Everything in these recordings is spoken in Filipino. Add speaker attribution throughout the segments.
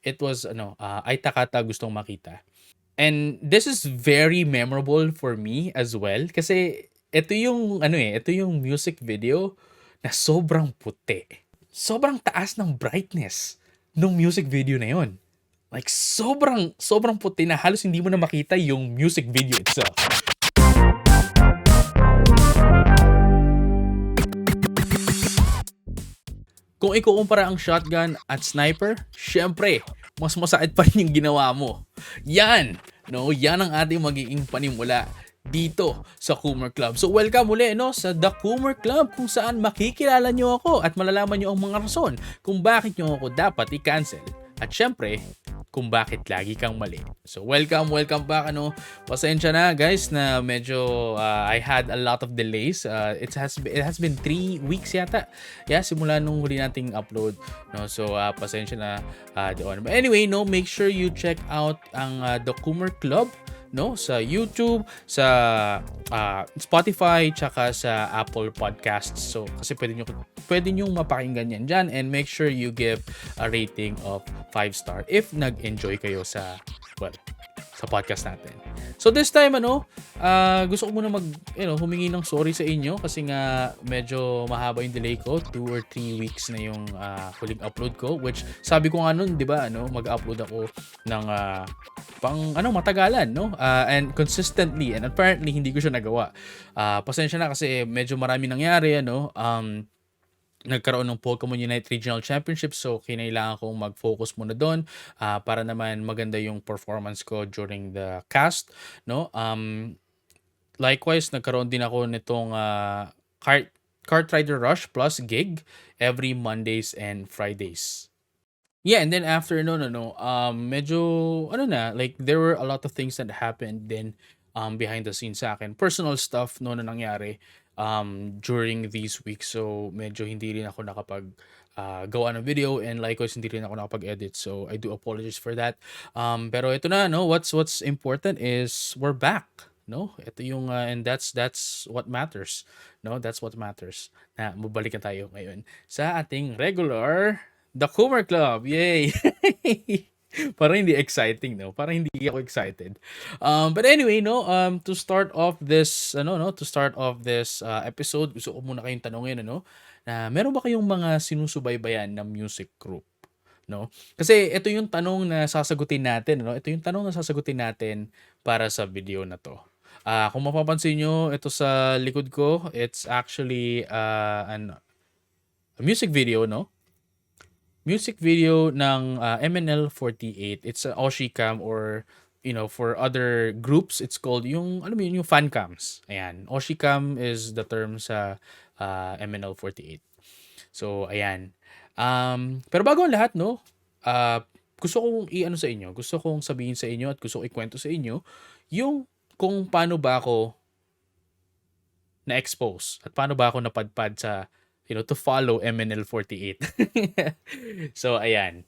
Speaker 1: It was ay takata gustong makita. And this is very memorable for me as well kasi ito yung music video na sobrang puti. Sobrang taas ng brightness nung music video na yon. Like sobrang puti na halos hindi mo na makita yung music video itself. Kung ikukumpara ang shotgun at sniper, syempre, mas masakit pa rin yung ginawa mo. Yan! No, yan ang ating magiging panimula dito sa Koomer Club. So welcome uli sa The Koomer Club kung saan makikilala nyo ako at malalaman nyo ang mga rason kung bakit nyo ako dapat i-cancel. At syempre, kung bakit lagi kang mali. So welcome back Pasensya na guys na medyo I had a lot of delays. It has been 3 weeks yata. Yeah, simula nung huli nating upload, no. So pasensya na doon. But anyway, make sure you check out ang The Koomer Club, no, sa YouTube, sa Spotify, tsaka sa Apple Podcasts. So kasi pwede nyo mapakinggan yan dyan, and make sure you give a rating of 5 star if nag-enjoy kayo sa podcast natin. So this time gusto ko muna humingi ng sorry sa inyo kasi nga medyo mahaba yung delay ko. 2 or 3 weeks na yung huling upload ko, which sabi ko nga nun, 'di ba, mag-upload ako ng matagalan, and consistently, and apparently hindi ko siya nagawa. Pasensya na kasi medyo marami nangyari, nagkaroon ng Pokemon Unite Regional Championship, so kinailangan kong mag-focus muna doon para naman maganda yung performance ko during the cast, no. Likewise, nagkaroon din ako nitong Kart Rider Rush plus gig every Mondays and Fridays. Yeah, and then after medyo like there were a lot of things that happened then behind the scenes sa akin. Personal stuff na nangyari during these weeks. So medyo hindi rin ako nakapag gawa ng video, and likewise hindi rin ako nakapag-edit. So I do apologize for that. Pero ito na, what's important is we're back. No, ito yung and that's what matters. No, that's what matters. Na mabalik na tayo ngayon sa ating regular The Koomer Club. Yay! Parang hindi exciting, no? Parang hindi ako excited. But anyway, to start off this episode, gusto ko muna kayong tanungin, na meron ba kayong mga sinusubaybayan na music group, no? Kasi ito yung tanong na sasagutin natin, Ito yung tanong na sasagutin natin para sa video na to. Kung mapapansin nyo, ito sa likod ko, it's actually a music video, music video ng MNL48. It's a Oshicam, or for other groups it's called yung yung fan cams. Ayan, Oshicam is the term sa MNL48. So ayan. Pero bago ang lahat, gusto kong sa inyo, gusto kong sabihin sa inyo at gusto kong ikwento sa inyo yung kung paano ba ako na-expose at paano ba ako napadpad sa to follow MNL48. So, ayan.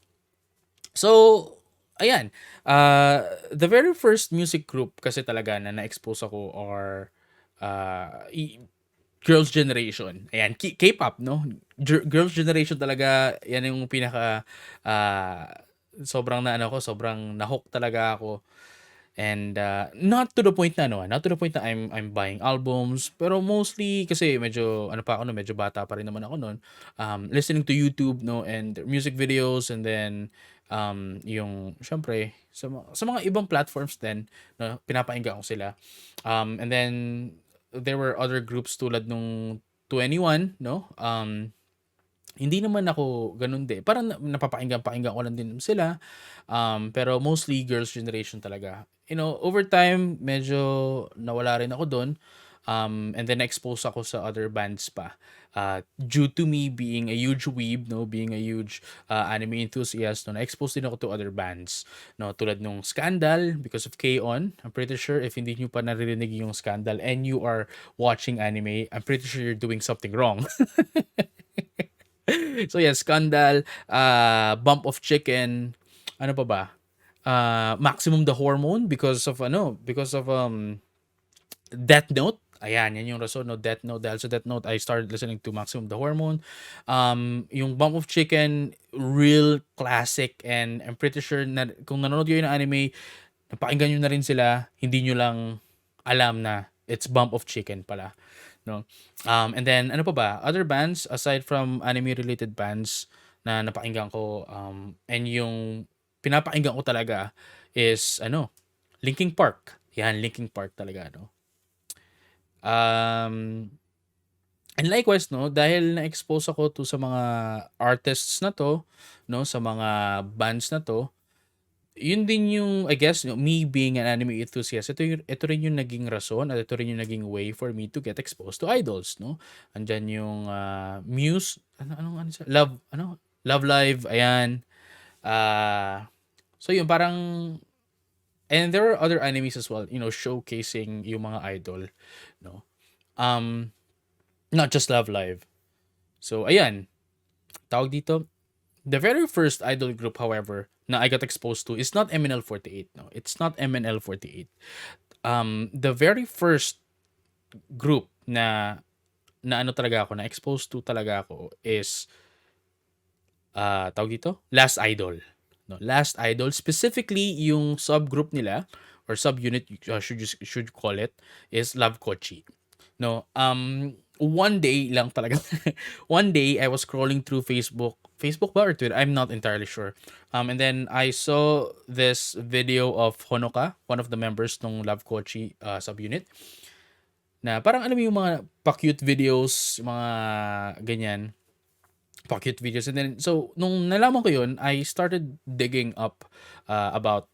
Speaker 1: The very first music group kasi talaga na na-expose ako are Girls' Generation. Ayan, K-pop, no? Girls' Generation talaga, yan yung pinaka sobrang na-hook talaga ako. And not to the point na I'm buying albums, pero mostly kasi medyo medyo bata pa rin naman ako noon, listening to YouTube, and music videos, and then yung syempre sa mga ibang platforms din, pinapakinggan ko sila. And then there were other groups tulad nung 21, hindi naman ako ganun din. Parang napapakinggan ko lang din sila. Pero mostly Girls' Generation talaga. Over time, medyo nawala rin ako doon. And then expose ako sa other bands pa. Due to me being a huge weeb, being a huge anime enthusiast, na-expose din ako to other bands. Tulad nung Scandal, because of K-On! I'm pretty sure if hindi nyo pa naririnig yung Scandal and you are watching anime, I'm pretty sure you're doing something wrong. So yeah, Scandal, Bump of Chicken, ano pa ba? Maximum the Hormone because of Death Note. Ayan, yan yung rason, no? Death Note. Dahil sa Death Note, I started listening to Maximum the Hormone. Yung Bump of Chicken, real classic. And I'm pretty sure na kung nanonood kayo ng anime, napakinggan nyo na rin sila. Hindi nyo lang alam na it's Bump of Chicken pala. No? And then, ano pa ba? Other bands, aside from anime-related bands na napakinggan ko, and yung pinapakinggan ko talaga is, Linkin Park. Yan, Linkin Park talaga, no? Um, and likewise, no, dahil na-expose ako to sa mga artists na to, no, sa mga bands na to, yun din yung, I guess, me being an anime enthusiast, ito rin yung naging rason at ito rin yung naging way for me to get exposed to idols, no? Andyan yung Muse, ano siya? Love Live, ayan. So yun, parang, and there are other animes as well, showcasing yung mga idol, no? Um, Not just Love Live. So, ayan, tawag dito, the very first idol group, however, na I got exposed to is not MNL48. No, it's not MNL48. The very first group na ano talaga ako, na exposed to talaga ako is tawag dito, Last Idol. No, Last Idol, specifically yung subgroup nila or subunit, should call it, is Love Kochi. No, one day lang talaga. One day I was scrolling through Facebook ba or Twitter? I'm not entirely sure. And then I saw this video of Honoka, one of the members ng Love Kochi subunit. Na parang alam mo yung mga pa-cute videos, mga ganyan. Pa-cute videos. And then, so, nung nalaman ko yun, I started digging up about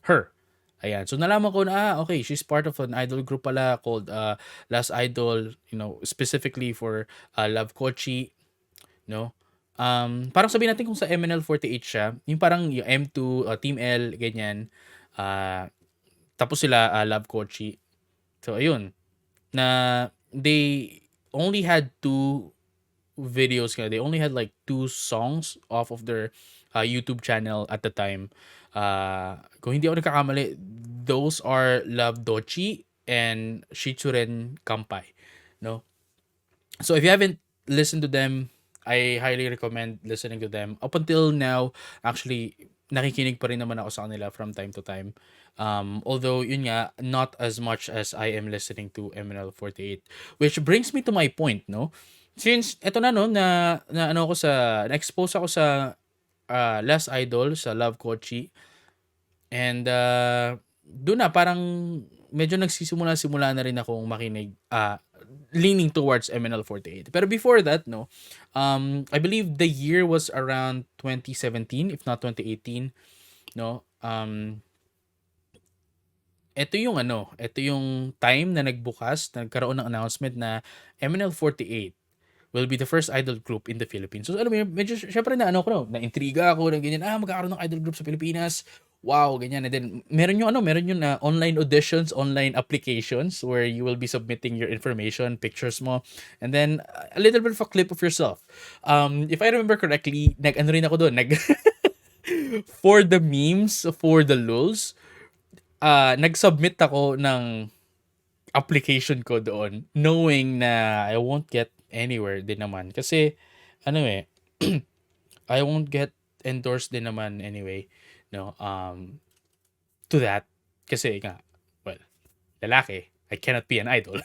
Speaker 1: her. Ayan. So, nalaman ko na, okay, she's part of an idol group pala called Last Idol, specifically for Love Kochi, no? Parang sabihin natin kung sa MNL48 siya, yung parang yung M2, Team L, ganyan. Tapos sila, Love Kochi. So, ayun. Na they only had two videos. They only had like two songs off of their YouTube channel at the time. Kung hindi ako nagkakamali, those are Love Dochi and Shichuren Kampai. No? So if you haven't listened to them, I highly recommend listening to them. Up until now, actually, nakikinig pa rin naman ako sa kanila from time to time. Although, yun nga, not as much as I am listening to MNL48. Which brings me to my point, no? Since, eto na, no, na-expose ako sa Last Idol, sa Love Kochi. And, doon na, parang, medyo nagsisimula-simula na rin akong makinig, leaning towards MNL48. Pero before that, no, I believe the year was around 2017, if not 2018, no. Ito yung time na nagkaroon ng announcement na MNL48 will be the first idol group in the Philippines. So alam mo, medyo syempre na-intriga ako ng ganyan, magkakaroon ng idol group sa Pilipinas. Wow, ganyan. And then meron yung online auditions, online applications where you will be submitting your information, pictures mo, and then a little bit of a clip of yourself. If I remember correctly, nag-ano rin ako doon, for the memes, for the lulz, nag-submit ako ng application ko doon knowing na I won't get anywhere din naman kasi I won't get endorsed din naman anyway, no, to that kasi nga, well, lalaki, I cannot be an idol.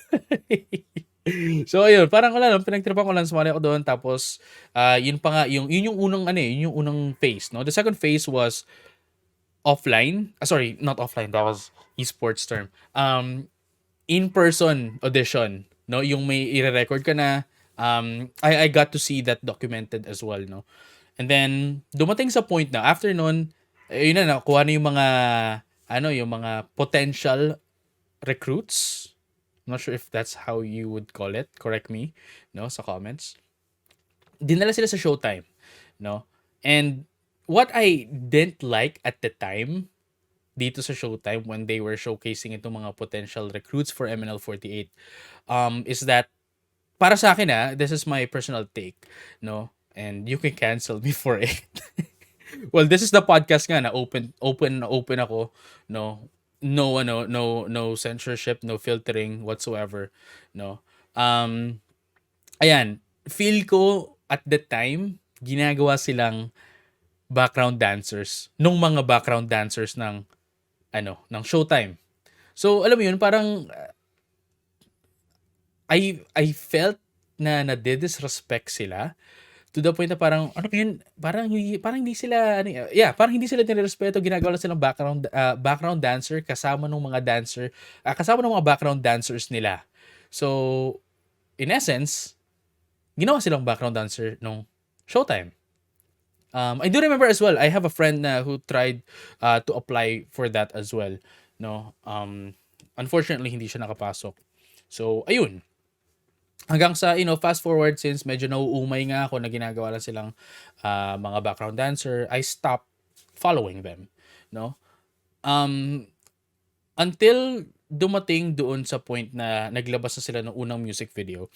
Speaker 1: So ayun, parang wala lang, pinagtripan ko lang, sumali ako doon, tapos yun pa nga yun yung unang phase, no. The second phase was offline. Sorry, not offline, that was esports term. In-person audition, no, yung may i-record ka na. I got to see that documented as well, no. And then dumating sa point na after nun, yun na, nakuha na yung mga potential recruits. I'm not sure if that's how you would call it. Correct me, no, sa comments. Dinala sila sa Showtime, no. And what I didn't like at the time dito sa Showtime when they were showcasing itong mga potential recruits for MNL48 is that, para sa akin, this is my personal take, no, and you can cancel me for it. Well, this is the podcast nga na open ako, no. no censorship, no filtering whatsoever, no. Um Ayan, feel ko at the time ginagawa silang background dancers nung mga background dancers ng ng Showtime. So alam mo yun, parang I felt na nade-disrespect sila to the point na parang ano ba yun, parang hindi sila parang hindi sila nirerespeto, ginagawa lang silang background dancer kasama ng mga kasama ng mga background dancers nila. So in essence, ginawa silang background dancer nung Showtime. I do remember as well, I have a friend na who tried to apply for that as well, no. Unfortunately hindi siya nakapasok. So ayun, hanggang sa fast forward, since medyo nauumay nga ako na ginagawa lang silang mga background dancer, I stopped following them, no. Um until dumating doon sa point na naglabas na sila ng unang music video.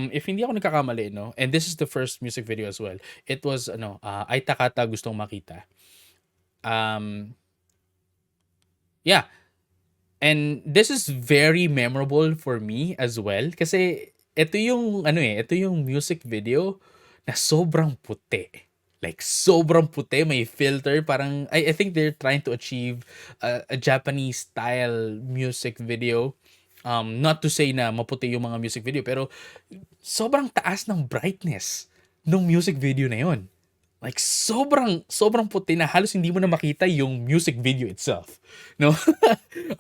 Speaker 1: If hindi ako nagkakamali, no, and this is the first music video as well. It was Ay Takata Gustong Makita. Um yeah, and this is very memorable for me as well kasi ito yung music video na sobrang puti. Like sobrang puti, may filter, parang I think they're trying to achieve a Japanese style music video. Not to say na maputi yung mga music video, pero sobrang taas ng brightness ng music video na yon. Like sobrang puti na halos hindi mo na makita yung music video itself. No?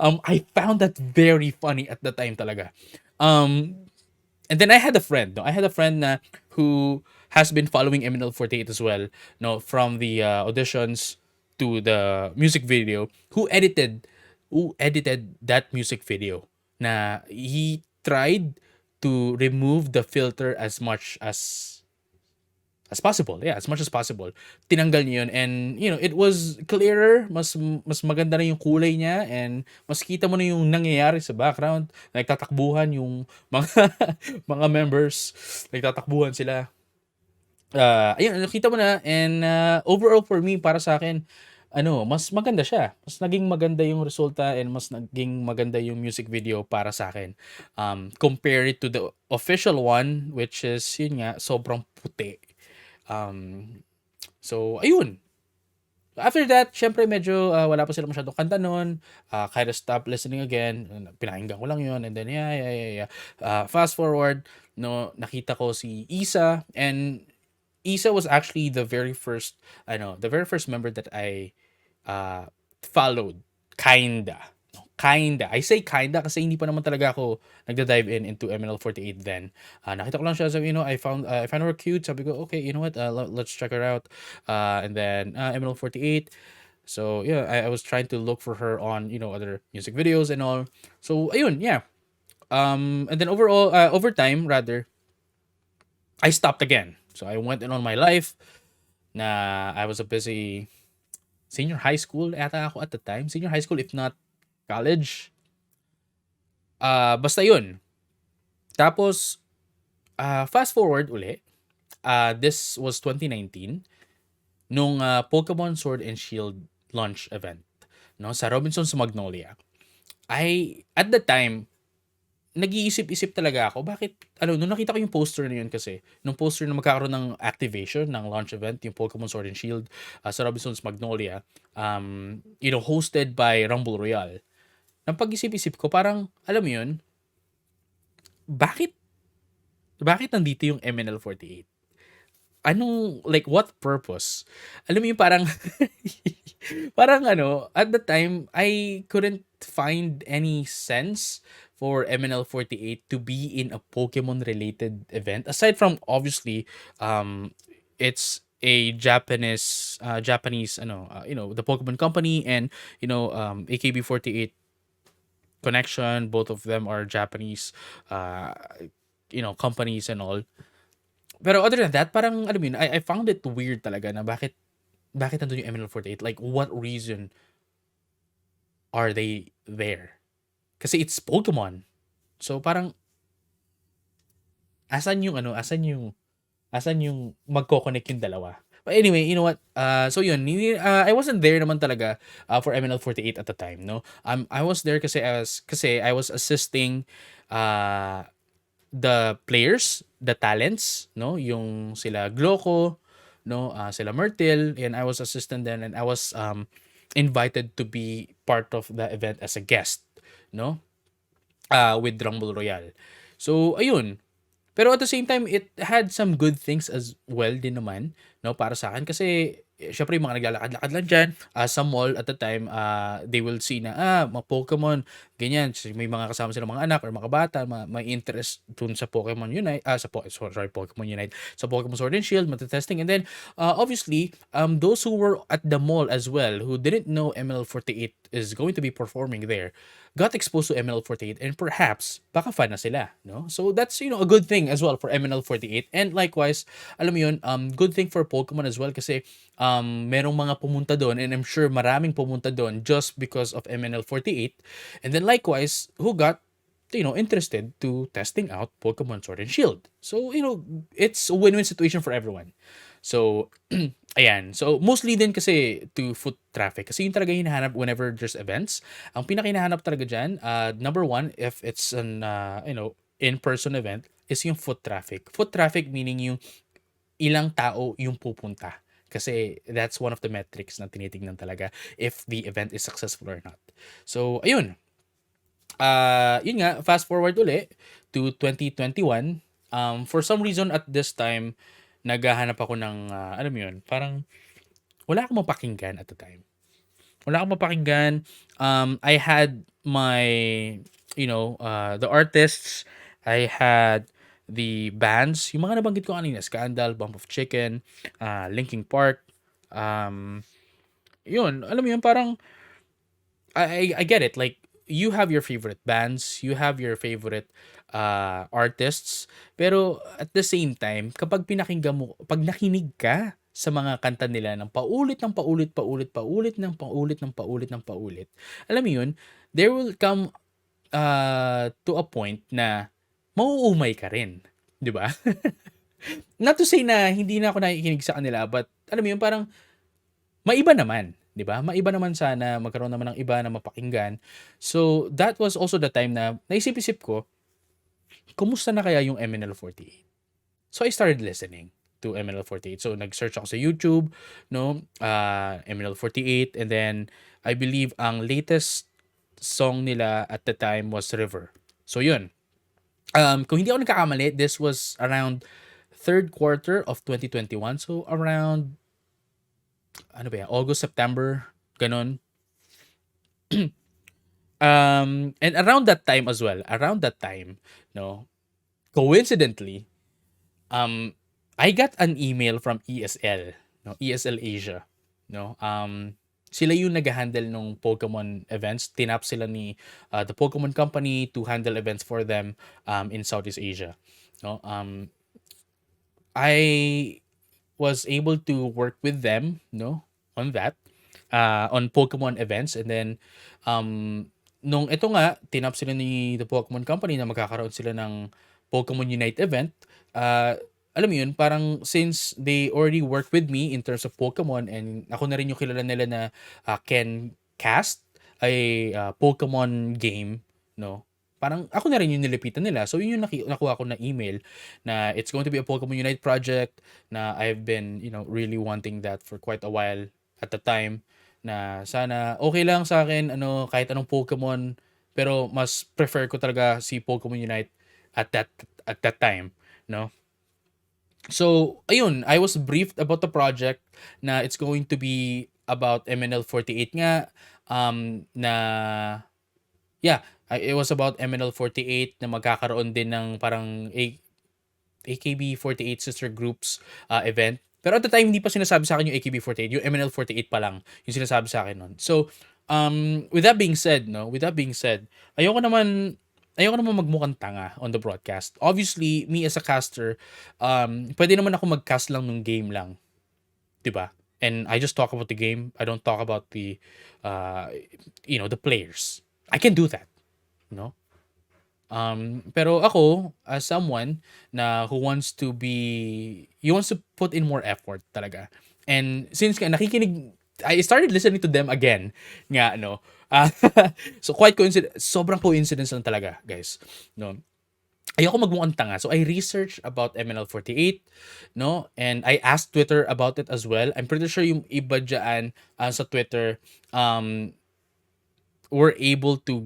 Speaker 1: I found that very funny at the time talaga. And then I had a friend, no? I had a friend na who has been following MNL48 as well, no, from the auditions to the music video, who edited that music video. Na he tried to remove the filter as possible. Yeah, as much as possible. Tinanggal niya yun, and it was clearer, mas maganda na yung kulay niya, and mas kita mo na yung nangyayari sa background. Nagtatakbuhan yung mga mga members, nagtatakbuhan sila. Ayun, nakita mo na, and overall for me, para sa akin, mas maganda siya. Mas naging maganda yung resulta, and mas naging maganda yung music video para sa akin. Compare it to the official one, which is yun nga, sobrang puti. So ayun. After that, syempre medyo wala pa sila masyadong kanta nun. Kind of stopped listening again. Pinakinggan ko lang yun. And then, yeah. Fast forward, no, nakita ko si Isa. And Isa was actually the very first member that I followed. Kinda. No, kinda. I say kinda kasi hindi pa naman talaga ako nagda-dive into MNL48 then. Nakita ko lang siya, sabi, I found her cute. Sabi ko, okay, you know what? Let's check her out. And then MNL48. So yeah, I was trying to look for her on other music videos and all. So ayun, yeah. And then over time rather, I stopped again. So I went in on my life. Na I was a busy senior high school ata ako at the time. Senior high school, if not college. Basta yun. Tapos, fast forward uli. This was 2019. Nung Pokemon Sword and Shield launch event. No, sa Robinson's Magnolia. At the time, nag-iisip-isip talaga ako, bakit, nung nakita ko yung poster na yun kasi, nung poster na magkakaroon ng activation ng launch event, yung Pokemon Sword and Shield sa Robinson's Magnolia, hosted by Rumble Royale. Nang pag-isip-isip ko, parang, alam mo yun, bakit nandito yung MNL48? What purpose? Alam mo yung parang, parang at the time, I couldn't find any sense for MNL48 to be in a Pokemon-related event. Aside from, obviously, it's a Japanese, the Pokemon Company and, AKB48 connection. Both of them are Japanese, companies and all. Pero other than that, parang, alam mo yun, I found it weird talaga na bakit nandun yung MNL48? Like, what reason are they there? Kasi it's Pokemon. So, parang, asan yung magko-connect yung dalawa? But anyway, you know what? So yun, I wasn't there naman talaga for MNL48 at the time, no? I was there kasi I was assisting uh the players, the talents, no? Yung sila Gloco, no? Sila Myrtle, and I was assisting them, and I was invited to be part of the event as a guest, no? With Rumble Royale. So ayun, pero at the same time, it had some good things as well din naman, no, para sa akin. Kasi, syempre, yung mga naglalakad-lakad lang dyan, sa mall at the time, they will see na, mga Pokemon, ganyan. So, may mga kasama silang mga anak or mga bata, may interest dun sa Pokemon Unite, sorry, Pokemon Unite, sa Pokemon Sword and Shield, matetesting. And then, obviously, those who were at the mall as well, who didn't know ML48 is going to be performing there, got exposed to MNL48 and perhaps baka fan na sila, no? So that's a good thing as well for MNL48, and likewise, alam mo yun, good thing for Pokemon as well kasi merong mga pumunta doon, and I'm sure maraming pumunta doon just because of MNL48, and then likewise who got interested to testing out Pokemon Sword and Shield. So, it's a win-win situation for everyone. So, ayan. So, mostly din kasi to foot traffic. Kasi yung talaga hinahanap whenever there's events. Ang pinaka hinahanap talaga dyan, number one, if it's an, in-person event, is yung foot traffic. Foot traffic meaning yung ilang tao yung pupunta. Kasi that's one of the metrics na tinitingnan talaga if the event is successful or not. So, ayun. Yun nga, fast forward uli to 2021. For some reason at this time, naghahanap ako ng, alam mo yun, parang wala akong mapakinggan at the time. Wala akong mapakinggan. I had my, the artists, I had the bands, yung mga nabanggit ko kanina, Scandal, Bump of Chicken, Linkin Park, yun, alam mo yun, parang, I get it. Like, you have your favorite bands, you have your favorite artists, pero at the same time, kapag pinakinggan mo, pag nakinig ka sa mga kanta nila ng paulit ng paulit, paulit, paulit ng paulit ng paulit ng paulit, alam mo yun, there will come to a point na mauumay ka rin. Di ba? Not to say na hindi na ako nakikinig sa kanila, but alam mo yun, parang maiba naman, 'di ba? Maiba naman sana, magkaroon naman ng iba na mapakinggan. So, that was also the time na naisip-isip ko, kumusta na kaya yung MNL48? So, I started listening to MNL48. So, nag-search ako sa YouTube, no? MNL48, and then I believe ang latest song nila at the time was River. So, yun. Kung hindi ako nagkakamali, this was around third quarter of 2021. So, around ano ba yan, August, September, ganun. And around that time as well, no, coincidentally, I got an email from ESL, no, ESL Asia, no. Sila yung nag-handle nung Pokemon events. Tinap sila ni the Pokemon Company to handle events for them in Southeast Asia, no. I was able to work with them, no, on that, on Pokemon events, and then nung ito nga tinap sila ni the Pokemon Company na magkakaroon sila ng Pokemon Unite event, alam mo yun, parang since they already work with me in terms of Pokemon, and ako na rin yung kilala nila na can cast a Pokemon game, no? Parang ako na rin yung nilipitan nila. So yun yung nakuha ko na email na it's going to be a Pokemon Unite project na I've been, really wanting that for quite a while at the time, na sana okay lang sa akin kahit anong Pokemon, pero mas prefer ko talaga si Pokemon Unite at that time, no? So, ayun, I was briefed about the project na it's going to be about MNL48 nga, na yeah, it was about MNL48 na magkakaroon din ng parang AKB48 sister groups event. Pero at the time, hindi pa sinasabi sa akin yung AKB48, yung MNL48 pa lang yung sinasabi sa akin nun. So, with that being said, no, ayoko naman magmukhang tanga on the broadcast. Obviously, me as a caster, pwede naman ako mag-cast lang nung game lang, 'di ba? And I just talk about the game. I don't talk about the players. I can do that, no? Pero ako, as someone na who wants to put in more effort talaga. And since I started listening to them again nga, no? Ah, so quite sobrang coincidence lang talaga, guys, no? Ayoko magmukhang tanga. So I researched about MNL48, no? And I asked Twitter about it as well. I'm pretty sure yung iba dyan sa Twitter um were able to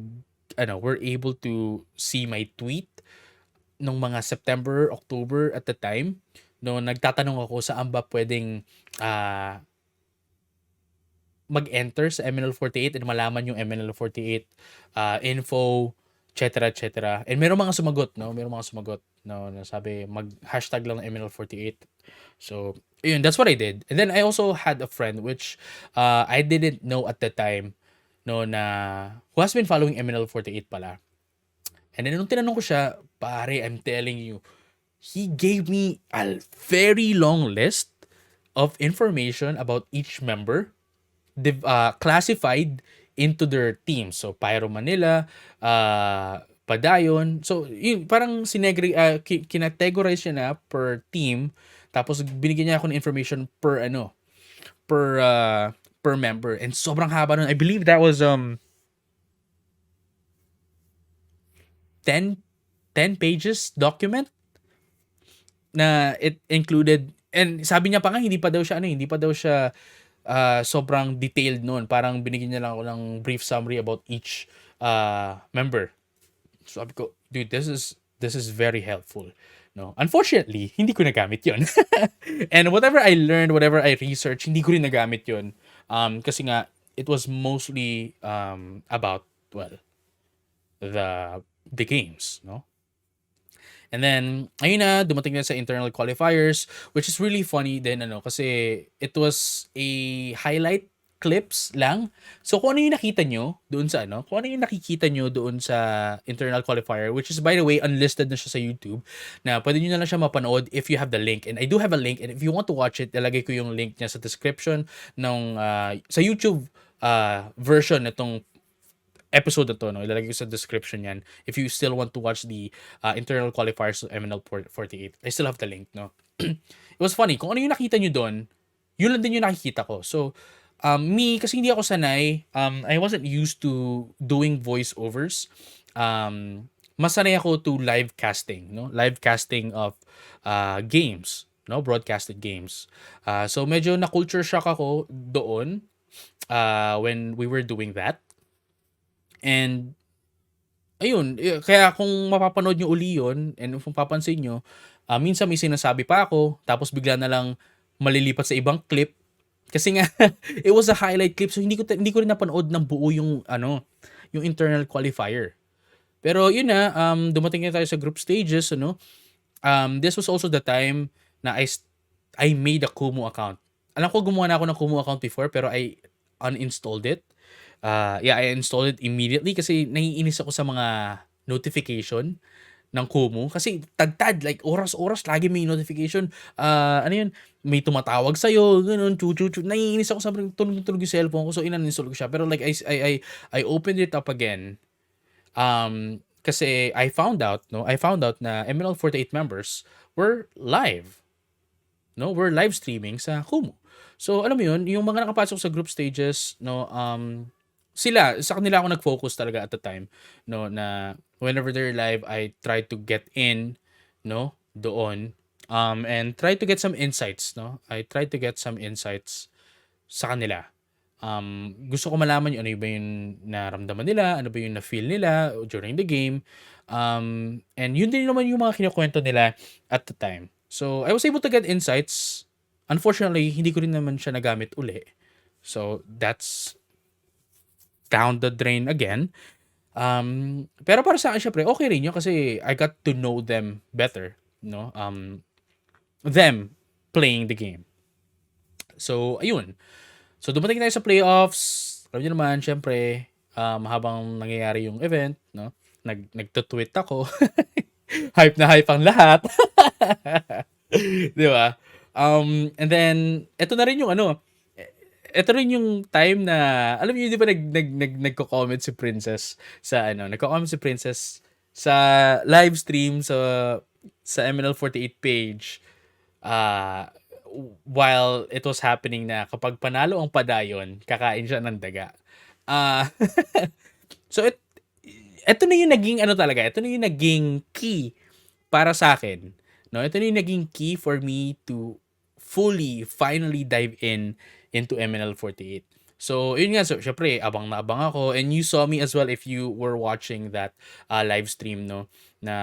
Speaker 1: were able to see my tweet nung mga September, October at the time. No, nagtatanong ako saan ba pwedeng ah mag-enter sa MNL48 and malaman yung MNL48 info, etc. etc. And merong mga sumagot, no? Merong mga sumagot, no? Na sabi, mag-hashtag lang ng MNL48. So, yun, that's what I did. And then I also had a friend which I didn't know at the time, no, na who has been following MNL48 pala. And then nung tinanong ko siya, pare, I'm telling you, he gave me a very long list of information about each member classified into their teams. So, Pyro Manila, Padayon. So, yun, parang kinategorize siya na per team. Tapos, binigyan niya ako ng information per, per, per member. And sobrang haba nun. I believe that was, 10, 10 pages document na it included, and sabi niya pa nga, hindi pa daw siya sobrang detailed noon. Parang binigyan niya lang ako ng brief summary about each member. So sabi ko, dude, this is very helpful. No, unfortunately, hindi ko nagamit 'yon. And whatever I learned, whatever I researched, hindi ko rin nagamit 'yon. Kasi nga it was mostly about, well, the games, no? And then, ayun na, dumating na sa internal qualifiers, which is really funny din, kasi it was a highlight clips lang. So, kung ano yung nakita nyo doon sa kung ano yung nakikita nyo doon sa internal qualifier, which is, by the way, unlisted na siya sa YouTube, na pwede nyo na lang siya mapanood if you have the link. And I do have a link, and if you want to watch it, ilagay ko yung link niya sa description ng, sa YouTube version nitong episode na to, no? Ilalagay ko sa description yan. If you still want to watch the internal qualifiers of MNL48, I still have the link, no? It was funny. Kung ano yung nakita nyo doon, yun lang din yung nakikita ko. So, me, kasi hindi ako sanay, I wasn't used to doing voiceovers. Mas sanay ako to live casting, no? Live casting of games, no? Broadcasted games. So, medyo na-culture shock ako doon when we were doing that. And ayun, kaya kung mapapanood nyo uli yun, and kung papansin nyo, minsan may sinasabi pa ako, tapos bigla na lang malilipat sa ibang clip. Kasi nga, it was a highlight clip, so hindi ko rin napanood ng buo yung, yung internal qualifier. Pero yun na, dumating na tayo sa group stages, this was also the time na I made a Kumu account. Alam ko gumawa na ako ng Kumu account before, pero I uninstalled it. Yeah, I installed it immediately kasi naiinis ako sa mga notification ng Kumu. Kasi tagtad, like oras-oras, lagi may notification. Ano yun, may tumatawag sa'yo, ganun, chu-chu-chu. Naiinis ako sa tunog yung cellphone ko, so in-uninstall ko siya. Pero like, I opened it up again. Kasi I found out na MNL48 members were live. No, we're live streaming sa Kumu. So, alam mo yun, yung mga nakapasok sa group stages, sa kanila ako nag-focus talaga at the time, no, na whenever they're live, I try to get in, no, doon, and try to get some insights, no. I try to get some insights sa kanila. Gusto ko malaman yung ano ba yung naramdaman nila, ano ba yung na-feel nila during the game. And yun din naman yung mga kinukwento nila at the time. So, I was able to get insights. Unfortunately, hindi ko rin naman siya nagamit uli. So, that's down the drain again. Pero para sa akin, syempre, okay rin yun kasi I got to know them better, no? Them playing the game. So, ayun. So, dumating tayo sa playoffs. Alam niyo naman, syempre, habang nangyayari yung event, no? Nagtutweet ako. Hype na hype ang lahat. Di ba? And then, ito na rin yung ito rin yung time na, alam niyo, di ba nagko-comment si Princess nagko-comment si Princess sa live stream sa MNL48 page. while it was happening na kapag panalo ang padayon, kakain siya ng daga. Ah, so eto na yung naging ano talaga, eto na yung naging key para sa akin, 'no? Ito na yung naging key for me to finally dive into MNL48. So, yun nga, so syempre abang na abang ako, and you saw me as well if you were watching that live stream, 'no? Na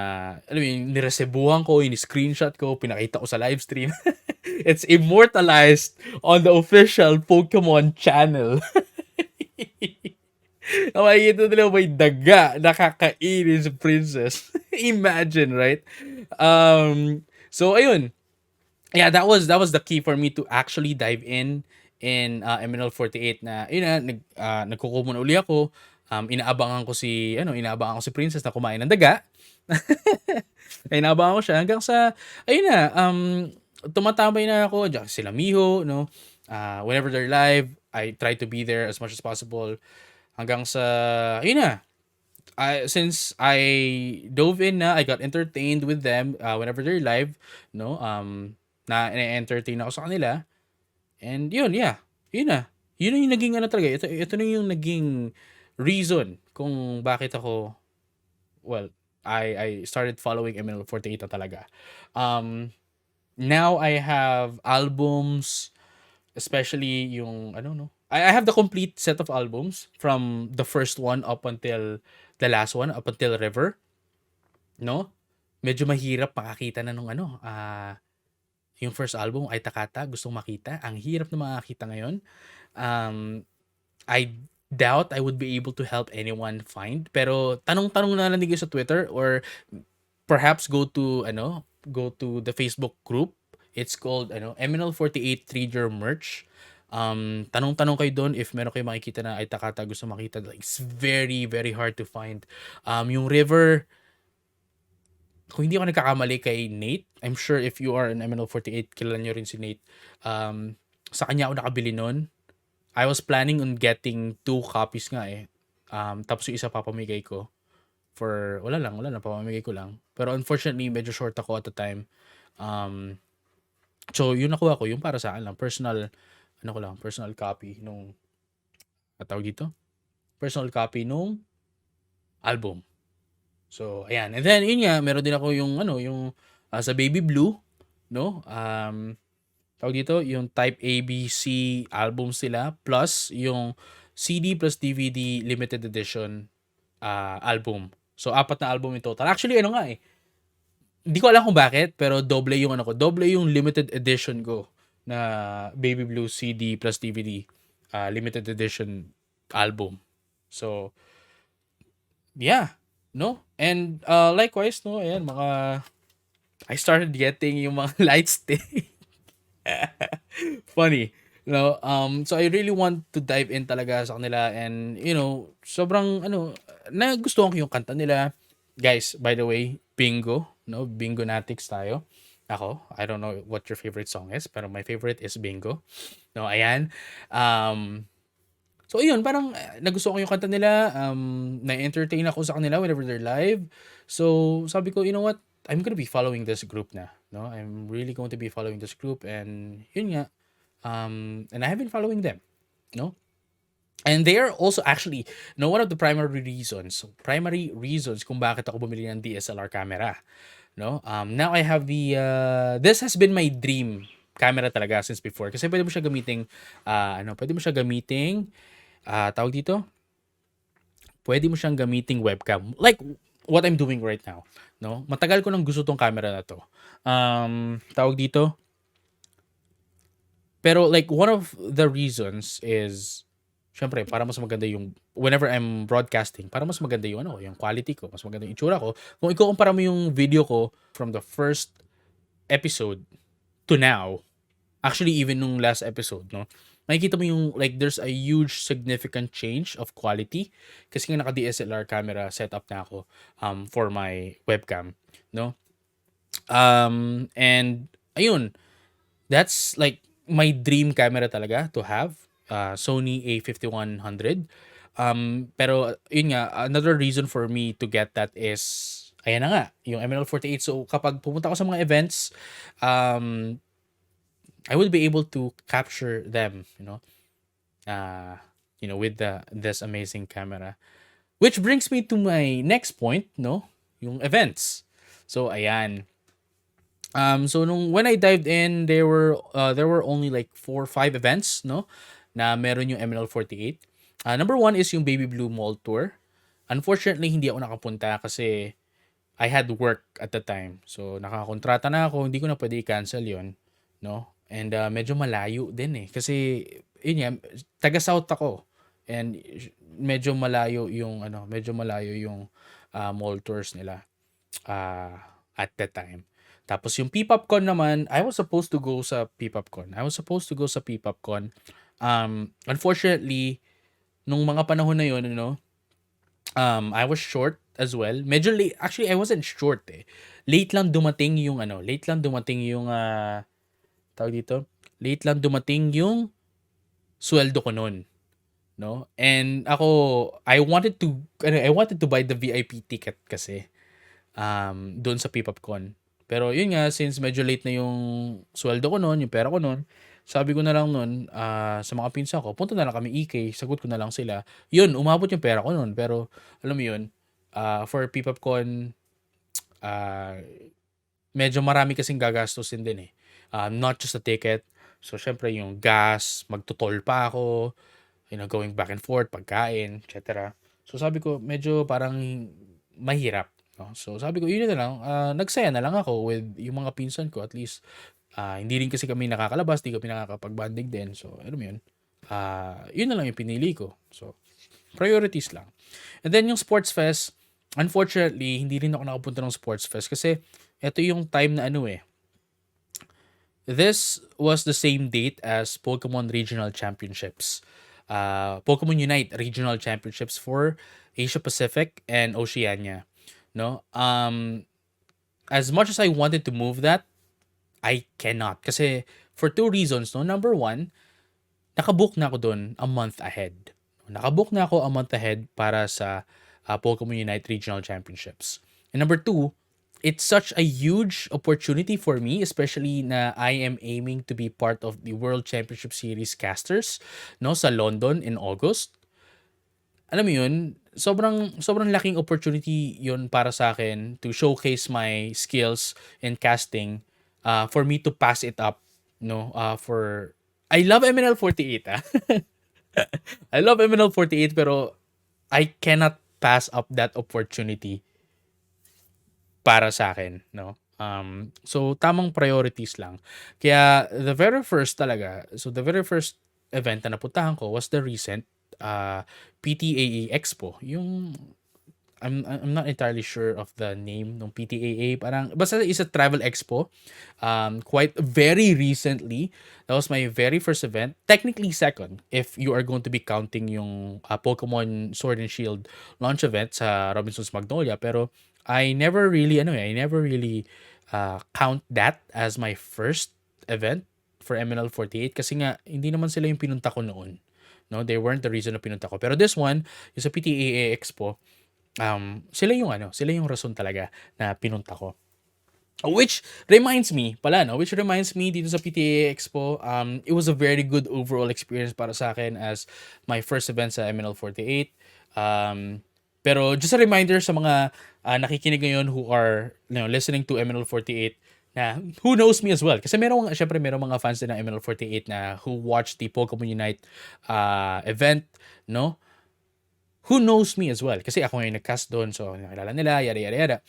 Speaker 1: alam mo yun, niresebuhan ko, ini-screenshot ko, pinakita ko sa live stream. It's immortalized on the official Pokemon channel. Makikita nila may daga, nakakainis princess. Imagine, right? So ayun. Yeah, that was the key for me to actually dive in MNL48 na yun na nagkukumo na uli ako. Inaabangan ko si Princess na kumain ng daga. Inaabangan ko siya hanggang sa ayun na tumatambay na ako diyan sila Miho, no. Whenever they're live, I try to be there as much as possible hanggang sa ayun na. Since I dove in na, I got entertained with them whenever they're live, no? Na entertain ako sa kanila. And yun, yeah. Yun na. Yun na yung naging ano talaga. Ito na yung naging reason kung bakit ako, well, I started following MNL48 na talaga. Now I have albums, especially yung ano no. I have the complete set of albums from the first one up until the last one, up until River, no? Medyo mahirap makakita na nung ano, yung first album ay Takata, gustong makita. Ang hirap na makakita ngayon. I doubt I would be able to help anyone find. Pero tanong-tanong na lang din kayo sa Twitter, or perhaps go to the Facebook group. It's called MNL48 3-year merch. Tanong-tanong kayo doon if meron kayo makikita na ay Takata gusto makita. Like, it's very, very hard to find. Yung River, kung hindi ako nagkakamali kay Nate, I'm sure if you are an MNL48, kilala nyo rin si Nate. Sa kanya ako nakabili nun. I was planning on getting 2 copies nga eh. Tapos yung isa papamigay ko. Wala lang, papamigay ko lang. Pero unfortunately, medyo short ako at the time. So, yun nakuha ko, yung para sa akin lang. Personal copy nung, tawag dito? Personal copy nung album. So, ayan. And then, yun nga, meron din ako yung sa Baby Blue, no? Tawag dito, yung Type ABC albums sila, plus yung CD plus DVD limited edition album. So, 4 na album in total. Actually, ano nga eh, hindi ko alam kung bakit, pero doble yung limited edition ko na Baby Blue CD plus DVD limited edition album. So, yeah, no? And likewise, no, ayan, I started getting yung mga light stick. Funny. No, so I really want to dive in talaga sa kanila, and sobrang nagustuhan ko yung kanta nila. Guys, by the way, bingo, no? Bingo-natics tayo. I don't know what your favorite song is, pero my favorite is Bingo. No, ayan. So ayun, parang nagustuhan ko yung kanta nila, na-entertain ako sa kanila whenever they're live. So sabi ko, you know what? I'm gonna be following this group na, no? I'm really going to be following this group, and yun nga. And I have been following them, no? And they are also actually, one of the primary reasons kung bakit ako bumili ng DSLR camera, no? Now I have this has been my dream camera talaga since before, kasi pwede mo siya gamiting tawag dito, pwede mo siyang gamiting webcam, like what I'm doing right now, no? Matagal ko nang gusto tong camera na to. Tawag dito, pero like one of the reasons is, syempre, para mas maganda yung, whenever I'm broadcasting, para mas maganda yung yung quality ko, mas maganda yung itsura ko. Kung ikukumpara mo yung video ko from the first episode to now, actually even nung last episode, no, makikita mo yung, like, there's a huge significant change of quality kasi nga naka DSLR camera setup na ako for my webcam, no. And ayun, that's like my dream camera talaga to have, Sony A5100. Pero yun nga, another reason for me to get that is, ayan na nga, yung MNL48. So kapag pumunta ako sa mga events, I would be able to capture them, with this amazing camera. Which brings me to my next point, no? Yung events. So ayan. So when I dived in, there were only like 4 or 5 events, no? Na meron yung MNL48. Number one is yung Baby Blue Mall Tour. Unfortunately, hindi ako nakapunta kasi I had work at the time. So nakakontrata na ako, hindi ko na pwede i-cancel 'yon, no? And medyo malayo din eh kasi yun nga, taga South ako. And medyo malayo yung mall tours nila at that time. Tapos yung P-Popcon naman, I was supposed to go sa P-Popcon. Unfortunately, nung mga panahon na yun, I was short as well. Medyo late. Actually, I wasn't short eh. Tawag dito, late lang dumating yung sweldo ko nun, no? And ako, I wanted to buy the VIP ticket kasi doon sa P-Popcon. Pero yun nga, since medyo late na yung sweldo ko noon, yung pera ko noon, sabi ko na lang noon sa mga pinsan ko, punta na lang kami EK, sagot ko na lang sila. Yun, umabot yung pera ko noon. Pero alam mo yun, for P-Popcon, ah, medyo marami kasing gagastusin din eh. Not just the ticket. So, syempre yung gas, magtutol pa ako, going back and forth, pagkain, etc. So, sabi ko, medyo parang mahirap. No? So, sabi ko, yun na lang, nagsaya na lang ako with yung mga pinsan ko. At least, hindi rin kasi kami nakakalabas, hindi kami nakakapag-banding din. So, alam mo yun, yun na lang yung pinili ko. So, priorities lang. And then yung sports fest, unfortunately, hindi rin ako nakapunta ng sports fest kasi ito yung time na this was the same date as Pokemon Regional Championships. Pokemon Unite Regional Championships for Asia Pacific and Oceania. No? As much as I wanted to move that, I cannot. Kasi for 2 reasons. No? Number one, nakabook na ako doon a month ahead. Nakabook na ako a month ahead para sa Pokemon Unite Regional Championships. And number two, it's such a huge opportunity for me, especially na I am aiming to be part of the World Championship Series casters, no, sa London in August. Alam mo yun, sobrang laking opportunity yun para sa akin to showcase my skills in casting, for me to pass it up, no, for I love MNL48 ah. I love MNL48 pero I cannot pass up that opportunity para sa akin, no? So tamang priorities lang. Kaya the very first event na napuntahan ko was the recent PTAA Expo. Yung I'm not entirely sure of the name ng PTAA. Parang basta is a travel expo. Quite very recently, that was my very first event. Technically second if you are going to be counting yung Pokemon Sword and Shield launch event sa Robinsons Magnolia, pero I never really count that as my first event for MNL48 kasi nga hindi naman sila yung pinunta ko noon. No, they weren't the reason na pinunta ko. Pero this one, yung sa PTAA Expo, sila yung rason talaga na pinunta ko. Which reminds me dito sa PTA Expo, it was a very good overall experience para sa akin as my first event sa MNL48. Pero just a reminder sa mga nakikinig ngayon who are listening to MNL48 na who knows me as well. Kasi merong mga fans din ng MNL48 na who watched the Pokemon Unite event, no? Who knows me as well. Kasi ako ngayon nag-cast doon, so nakilala nila, yada.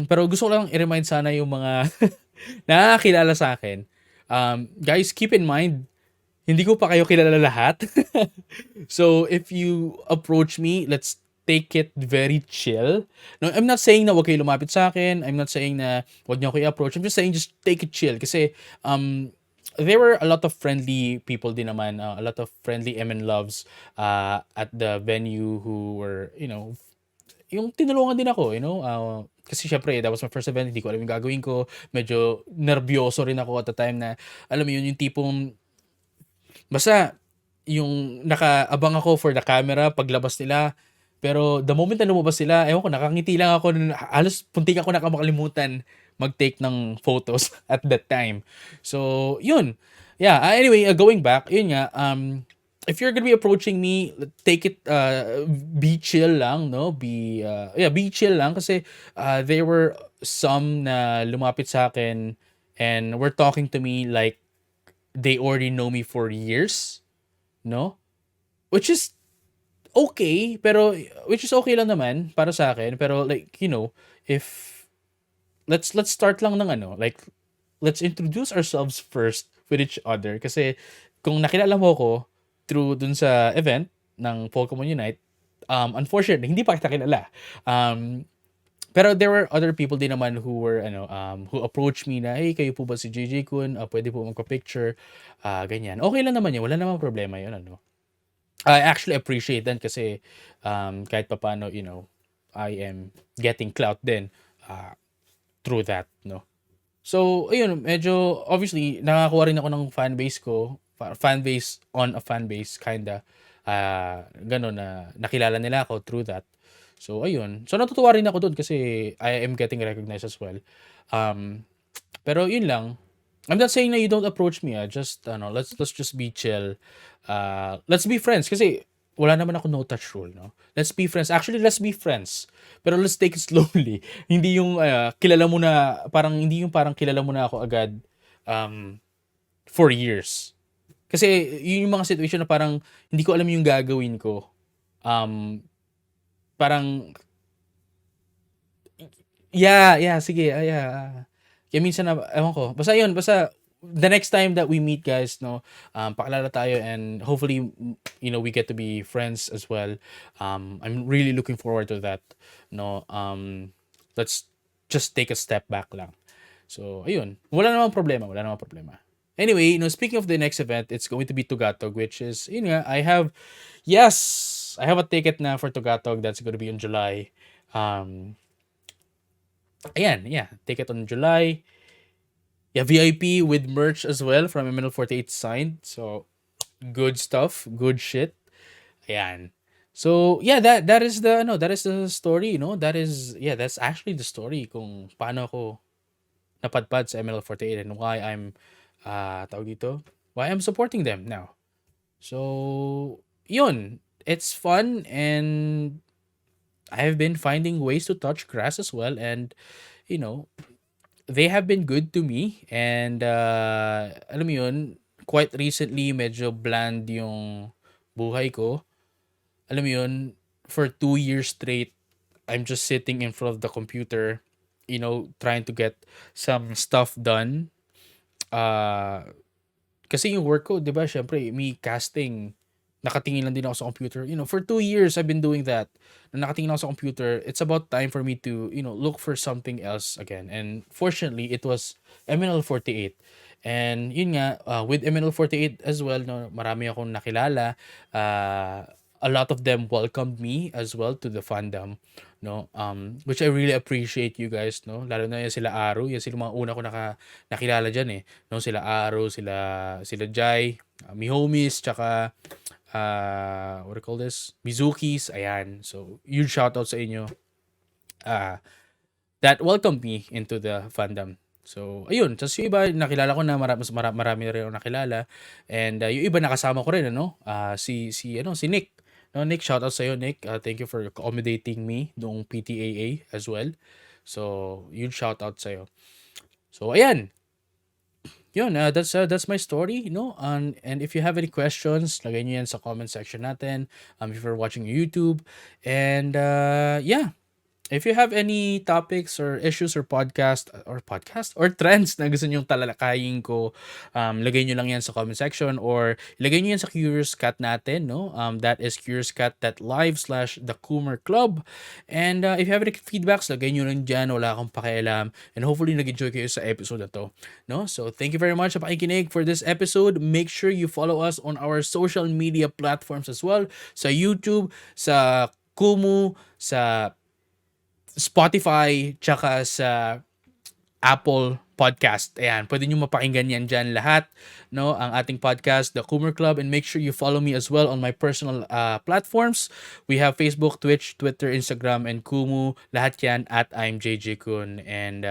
Speaker 1: Pero gusto ko lang i-remind sana yung mga nakakilala sa akin. Guys, keep in mind, hindi ko pa kayo kilala lahat. So, if you approach me, let's take it very chill. No, I'm not saying na wag kayo lumapit sa akin. I'm not saying na wag niyo ako i-approach. I'm just saying just take it chill. Kasi, there were a lot of friendly people din naman, a lot of friendly MN loves at the venue who were, yung tinulungan din ako, kasi syempre, that was my first event, hindi ko alam yung gagawin ko, medyo nervyoso rin ako at the time na, alam mo yun, yung tipong, basta, yung nakaabang ako for the camera, paglabas nila, pero the moment na lumabas sila, ewan ko, nakangiti lang ako, halos puntik ako nakamakalimutan mag-take ng photos at that time. So, yun. Yeah, anyway, going back, yun nga, if you're gonna be approaching me, take it, be chill lang, no? Be chill lang kasi there were some na lumapit sa akin and were talking to me like they already know me for years, no? Which is okay, pero which is okay lang naman para sa akin, pero like, if let's start lang ng like let's introduce ourselves first with each other kasi kung nakilala mo ko through dun sa event ng Pokemon Unite, unfortunately hindi pa kita kilala. Pero there were other people din naman who were who approached me na, "Hey, kayo po ba si JJ-kun? Pwede po magpa-picture." Ganyan. Okay lang naman 'yun, wala namang problema 'yun, ano. I actually appreciate that kasi kahit papaano, I am getting clout din uh, through that, no. So, ayun, medyo obviously nakakuha rin ako ng fan base ko, fan base on a fan base kinda. Gano'n na nakilala nila ako through that. So, ayun. So, natutuwa rin ako do'n kasi I am getting recognized as well. Um, pero yun lang. I'm not saying na you don't approach me, just let's just be chill. Let's be friends kasi wala naman ako no touch rule, no. Let's be friends. Actually, let's be friends. Pero let's take it slowly. Hindi yung kilala mo na parang hindi yung parang kilala mo na ako agad for years. Kasi yun yung mga situation na parang hindi ko alam yung gagawin ko. Um Parang yeah, sige, yeah. Kaya minsan na ewan ko, basta yun, basta the next time that we meet guys, no, pakilala tayo and hopefully, we get to be friends as well. I'm really looking forward to that, no. Let's just take a step back lang. So, ayun. Wala namang problema. Anyway, speaking of the next event, it's going to be Tugatog, which is, yun nga, I have a ticket na for Tugatog that's going to be in July. Ayan, yeah, ticket on July. Yeah, VIP with merch as well from MNL48 signed. So, good stuff, good shit. Ayan. So, yeah, that is the story, That is, yeah, that's actually the story kung paano ako napadpad sa MNL48 and why I'm tawag dito, why I'm supporting them now. So, yun, it's fun and I have been finding ways to touch grass as well and you know, they have been good to me and alam mo yun, quite recently medyo bland yung buhay ko. Alam mo yun, for 2 years straight, I'm just sitting in front of the computer, trying to get some stuff done. Kasi yung work ko, 'di ba, syempre me casting, nakatingin lang din ako sa computer. For 2 years I've been doing that. Na nakatingin ako sa computer, it's about time for me to, look for something else again. And fortunately, it was MNL48. And yun nga, with MNL48 as well, no, marami akong nakilala. A lot of them welcomed me as well to the fandom, no, which I really appreciate you guys, no, lalo na yan sila Aro, yan sila mga una ko nakilala dyan no, sila Aro, sila Jai, mi homies, tsaka what do you call this, Mizukis, ayan, so huge shout out sa inyo that welcomed me into the fandom. So, ayun. Tapos yung iba, nakilala ko na marami na rin ako nakilala. And yung iba nakasama ko rin, si Nick. No, Nick, shout out sa'yo, Nick. Thank you for accommodating me noong PTAA as well. So, huge shout out sa'yo. So, ayan. Yun, that's my story, and if you have any questions, lagay nyo yan sa comment section natin, if you're watching YouTube, and yeah, if you have any topics or issues or podcast or trends na gusto nyong talalakayin ko, lagay nyo lang yan sa comment section or lagay nyo yan sa Curious Cat natin, no? That is curiouscat.live/the Koomer Club. And if you have any feedbacks, lagay nyo lang dyan. Wala akong pakialam. And hopefully nag-enjoy kayo sa episode na to, no? So thank you very much sa pakikinig for this episode. Make sure you follow us on our social media platforms as well. Sa YouTube, sa Kumu, sa Spotify, tsaka sa Apple Podcast. Ayan, pwede nyo mapakinggan yan dyan lahat, no? Ang ating podcast, The Koomer Club. And make sure you follow me as well on my personal platforms. We have Facebook, Twitch, Twitter, Instagram, and Kumu. Lahat yan at I'm JJ-kun. And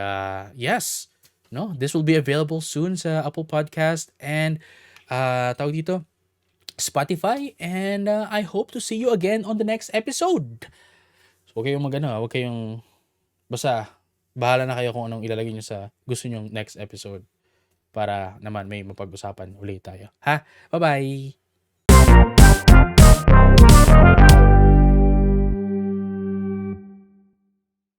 Speaker 1: yes, no, this will be available soon sa Apple Podcast and tawag dito, Spotify. And I hope to see you again on the next episode. So, huwag kayong huwag kayong, basta, bahala na kayo kung anong ilalagay nyo sa gusto nyong next episode para naman may mapag-usapan ulit tayo. Ha? Bye-bye!